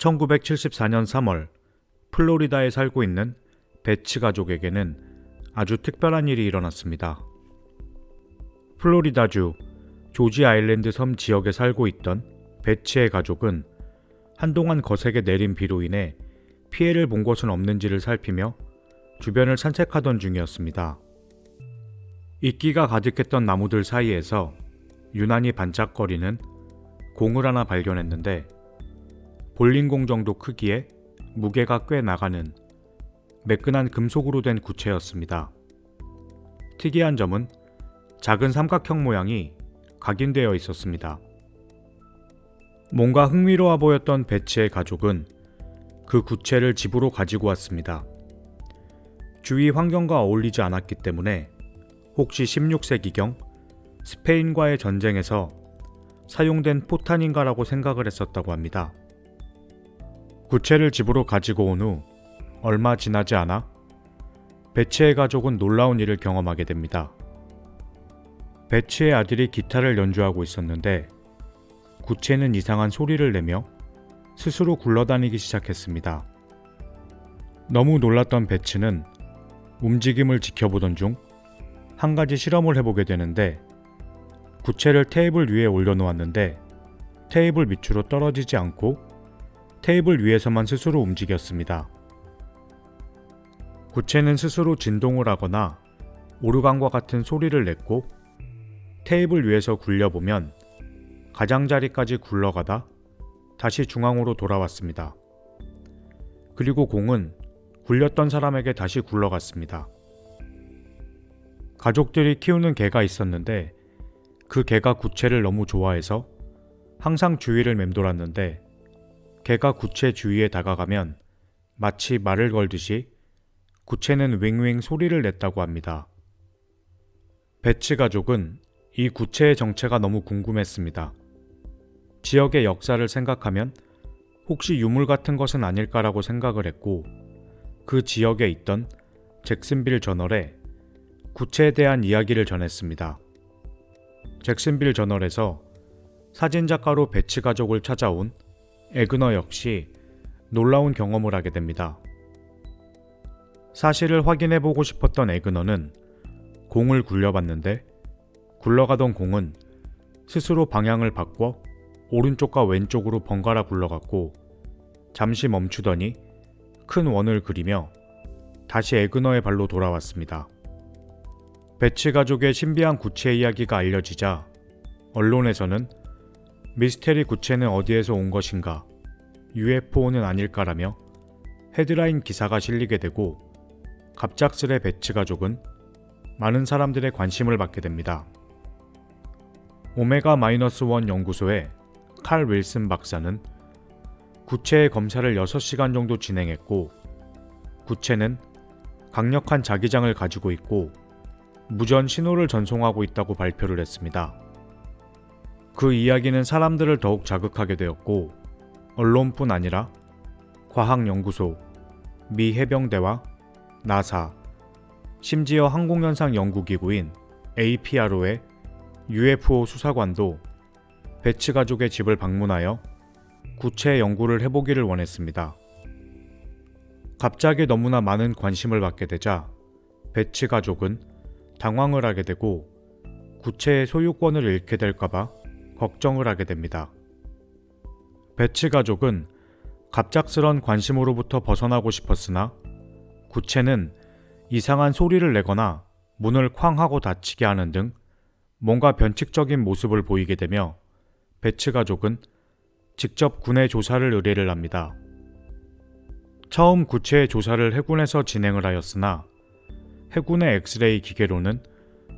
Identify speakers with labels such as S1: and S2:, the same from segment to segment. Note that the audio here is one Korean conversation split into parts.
S1: 1974년 3월 플로리다에 살고 있는 배치 가족에게는 아주 특별한 일이 일어났습니다. 플로리다주 조지 아일랜드 섬 지역에 살고 있던 배치의 가족은 한동안 거세게 내린 비로 인해 피해를 본 것은 없는지를 살피며 주변을 산책하던 중이었습니다. 이끼가 가득했던 나무들 사이에서 유난히 반짝거리는 공을 하나 발견했는데 볼링공 정도 크기에 무게가 꽤 나가는 매끈한 금속으로 된 구체였습니다. 특이한 점은 작은 삼각형 모양이 각인되어 있었습니다. 뭔가 흥미로워 보였던 배치의 가족은 그 구체를 집으로 가지고 왔습니다. 주위 환경과 어울리지 않았기 때문에 혹시 16세기경 스페인과의 전쟁에서 사용된 포탄인가라고 생각을 했었다고 합니다. 구체를 집으로 가지고 온 후 얼마 지나지 않아 배치의 가족은 놀라운 일을 경험하게 됩니다. 배치의 아들이 기타를 연주하고 있었는데 구체는 이상한 소리를 내며 스스로 굴러다니기 시작했습니다. 너무 놀랐던 배치는 움직임을 지켜보던 중 한 가지 실험을 해보게 되는데 구체를 테이블 위에 올려놓았는데 테이블 밑으로 떨어지지 않고 테이블 위에서만 스스로 움직였습니다. 구체는 스스로 진동을 하거나 오르간과 같은 소리를 냈고 테이블 위에서 굴려보면 가장자리까지 굴러가다 다시 중앙으로 돌아왔습니다. 그리고 공은 굴렸던 사람에게 다시 굴러갔습니다. 가족들이 키우는 개가 있었는데 그 개가 구체를 너무 좋아해서 항상 주위를 맴돌았는데 개가 구체 주위에 다가가면 마치 말을 걸듯이 구체는 윙윙 소리를 냈다고 합니다. 배치 가족은 이 구체의 정체가 너무 궁금했습니다. 지역의 역사를 생각하면 혹시 유물 같은 것은 아닐까라고 생각을 했고 그 지역에 있던 잭슨빌 저널에 구체에 대한 이야기를 전했습니다. 잭슨빌 저널에서 사진작가로 배치 가족을 찾아온 에그너 역시 놀라운 경험을 하게 됩니다. 사실을 확인해보고 싶었던 에그너는 공을 굴려봤는데 굴러가던 공은 스스로 방향을 바꿔 오른쪽과 왼쪽으로 번갈아 굴러갔고 잠시 멈추더니 큰 원을 그리며 다시 에그너의 발로 돌아왔습니다. 배치 가족의 신비한 구체 이야기가 알려지자 언론에서는 미스테리 구체는 어디에서 온 것인가, UFO는 아닐까라며 헤드라인 기사가 실리게 되고 갑작스레 배치 가족은 많은 사람들의 관심을 받게 됩니다. 오메가-1 연구소의 칼 윌슨 박사는 구체의 검사를 6시간 정도 진행했고 구체는 강력한 자기장을 가지고 있고 무전 신호를 전송하고 있다고 발표를 했습니다. 그 이야기는 사람들을 더욱 자극하게 되었고 언론뿐 아니라 과학연구소, 미 해병대와 나사, 심지어 항공현상 연구기구인 APRO의 UFO 수사관도 배치 가족의 집을 방문하여 구체 연구를 해보기를 원했습니다. 갑자기 너무나 많은 관심을 받게 되자 배치 가족은 당황을 하게 되고 구체의 소유권을 잃게 될까봐 걱정을 하게 됩니다. 배치 가족은 갑작스런 관심으로부터 벗어나고 싶었으나 구체는 이상한 소리를 내거나 문을 쾅 하고 닫히게 하는 등 뭔가 변칙적인 모습을 보이게 되며 배치 가족은 직접 군에 조사를 의뢰를 합니다. 처음 구체의 조사를 해군에서 진행을 하였으나 해군의 엑스레이 기계로는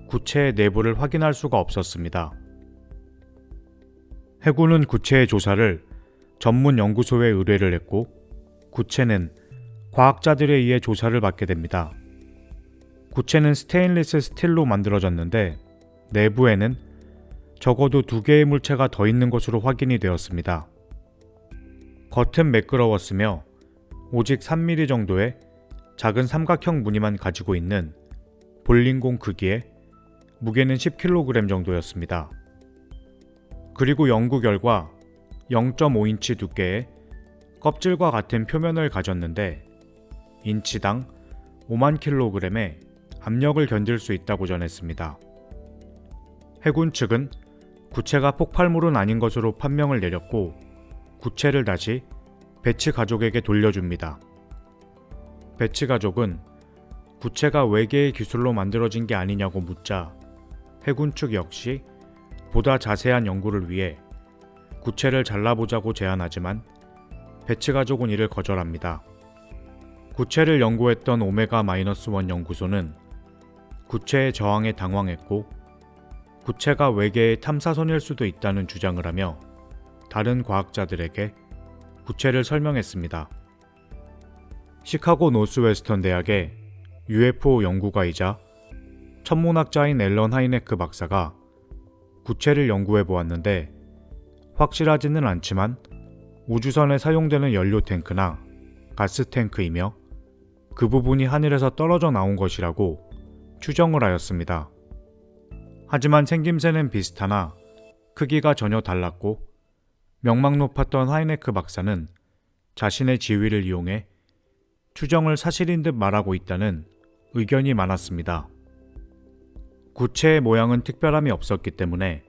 S1: 구체의 내부를 확인할 수가 없었습니다. 해군은 구체의 조사를 전문 연구소에 의뢰를 했고 구체는 과학자들에 의해 조사를 받게 됩니다. 구체는 스테인리스 스틸로 만들어졌는데 내부에는 적어도 2개의 물체가 더 있는 것으로 확인이 되었습니다. 겉은 매끄러웠으며 오직 3mm 정도의 작은 삼각형 무늬만 가지고 있는 볼링공 크기에 무게는 10kg 정도였습니다. 그리고 연구 결과 0.5인치 두께의 껍질과 같은 표면을 가졌는데 인치당 5만 킬로그램의 압력을 견딜 수 있다고 전했습니다. 해군 측은 구체가 폭발물은 아닌 것으로 판명을 내렸고 구체를 다시 배치 가족에게 돌려줍니다. 배치 가족은 구체가 외계의 기술로 만들어진 게 아니냐고 묻자 해군 측 역시 보다 자세한 연구를 위해 구체를 잘라보자고 제안하지만 배치 가족은 이를 거절합니다. 구체를 연구했던 오메가-1 연구소는 구체의 저항에 당황했고 구체가 외계의 탐사선일 수도 있다는 주장을 하며 다른 과학자들에게 구체를 설명했습니다. 시카고 노스웨스턴 대학의 UFO 연구가이자 천문학자인 앨런 하이네크 박사가 구체를 연구해 보았는데 확실하지는 않지만 우주선에 사용되는 연료 탱크나 가스 탱크이며 그 부분이 하늘에서 떨어져 나온 것이라고 추정을 하였습니다. 하지만 생김새는 비슷하나 크기가 전혀 달랐고 명망 높았던 하이네크 박사는 자신의 지위를 이용해 추정을 사실인 듯 말하고 있다는 의견이 많았습니다. 구체의 모양은 특별함이 없었기 때문에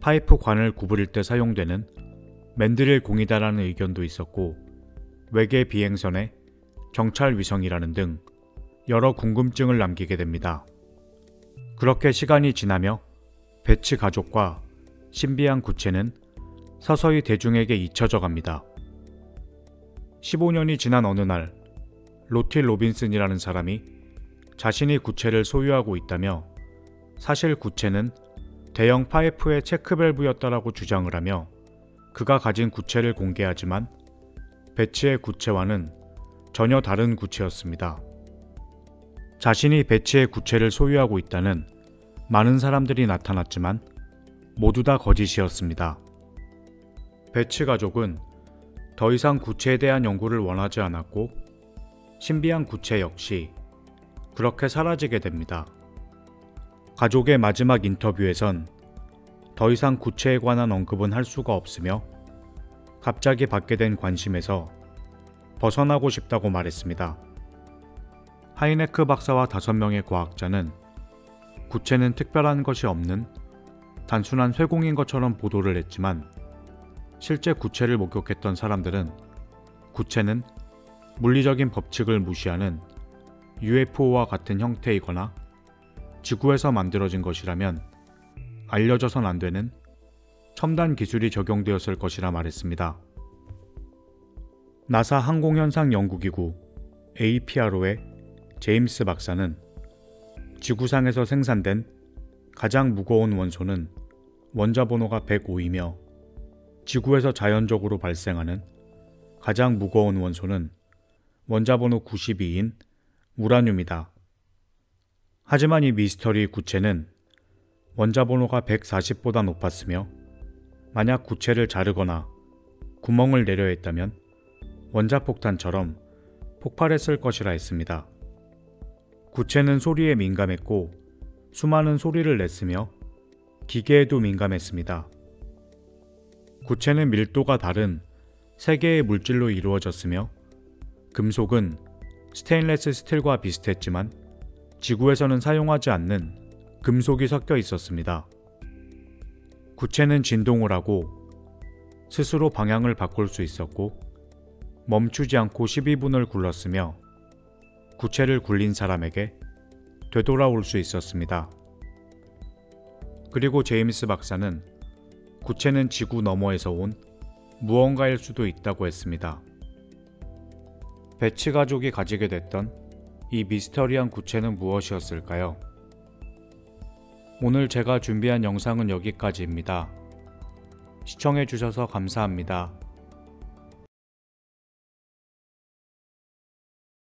S1: 파이프 관을 구부릴 때 사용되는 맨드릴 공이다라는 의견도 있었고 외계 비행선의 정찰 위성이라는 등 여러 궁금증을 남기게 됩니다. 그렇게 시간이 지나며 배치 가족과 신비한 구체는 서서히 대중에게 잊혀져 갑니다. 15년이 지난 어느 날 로틸 로빈슨이라는 사람이 자신이 구체를 소유하고 있다며 사실 구체는 대형 파이프의 체크밸브였다라고 주장을 하며 그가 가진 구체를 공개하지만 배치의 구체와는 전혀 다른 구체였습니다. 자신이 배치의 구체를 소유하고 있다는 많은 사람들이 나타났지만 모두 다 거짓이었습니다. 배치 가족은 더 이상 구체에 대한 연구를 원하지 않았고 신비한 구체 역시 그렇게 사라지게 됩니다. 가족의 마지막 인터뷰에선 더 이상 구체에 관한 언급은 할 수가 없으며 갑자기 받게 된 관심에서 벗어나고 싶다고 말했습니다. 하이네크 박사와 5명의 과학자는 구체는 특별한 것이 없는 단순한 쇠공인 것처럼 보도를 했지만 실제 구체를 목격했던 사람들은 구체는 물리적인 법칙을 무시하는 UFO와 같은 형태이거나 지구에서 만들어진 것이라면 알려져선 안 되는 첨단 기술이 적용되었을 것이라 말했습니다. 나사 항공현상연구기구 APRO의 제임스 박사는 지구상에서 생산된 가장 무거운 원소는 원자번호가 105이며 지구에서 자연적으로 발생하는 가장 무거운 원소는 원자번호 92인 우라늄이다. 하지만 이 미스터리 구체는 원자번호가 140보다 높았으며 만약 구체를 자르거나 구멍을 내려 했다면 원자폭탄처럼 폭발했을 것이라 했습니다. 구체는 소리에 민감했고 수많은 소리를 냈으며 기계에도 민감했습니다. 구체는 밀도가 다른 3개의 물질로 이루어졌으며 금속은 스테인레스 스틸과 비슷했지만 지구에서는 사용하지 않는 금속이 섞여 있었습니다. 구체는 진동을 하고 스스로 방향을 바꿀 수 있었고 멈추지 않고 12분을 굴렀으며 구체를 굴린 사람에게 되돌아올 수 있었습니다. 그리고 제임스 박사는 구체는 지구 너머에서 온 무언가일 수도 있다고 했습니다. 배치 가족이 가지게 됐던 이 미스터리한 구체는 무엇이었을까요? 오늘 제가 준비한 영상은 여기까지입니다. 시청해주셔서 감사합니다.